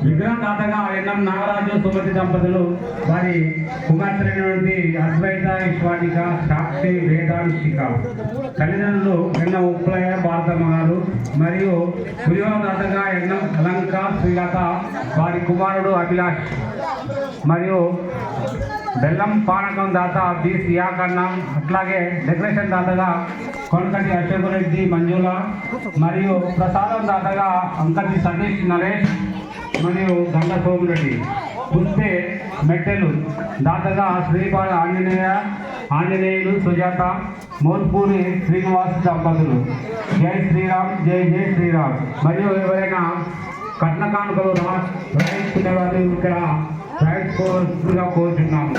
విగ్రహం దాతగా ఎన్నం నాగరాజు సుమతి దంపతులు వారి కుమార్తెలైనటువంటి అద్వైత విశ్వానిక సాక్షి వేదాంశిక తల్లిదండ్రులు ఎన్న ఉప్లయ భారతమ్మ గారు మరియు పులిహోర దాతగా ఎన్నం అలంక శ్రీలత వారి కుమారుడు అభిలాష్ మరియు బెల్లం పానకం దాత బి సియాకన్న అట్లాగే డెకరేషన్ దాతగా కొనకటి అశోక్ రెడ్డి మంజుల మరియు ప్రసాదం దాతగా అంకటి సతీష్ నరేష్ మరియు గంగ సోమిరెడ్డి పుస్తే మెట్టెలు దాతగా శ్రీపాద ఆంజనేయులు సుజాత మోత్పూరి శ్రీనివాస్ దంపతులు జై శ్రీరామ్ జై జై శ్రీరామ్. మరియు ఎవరైనా కట్న కానుకలు రాయించుకునే వారు ఇక్కడ రాయించుకోవాల్సిందిగా కోరుచున్నాము.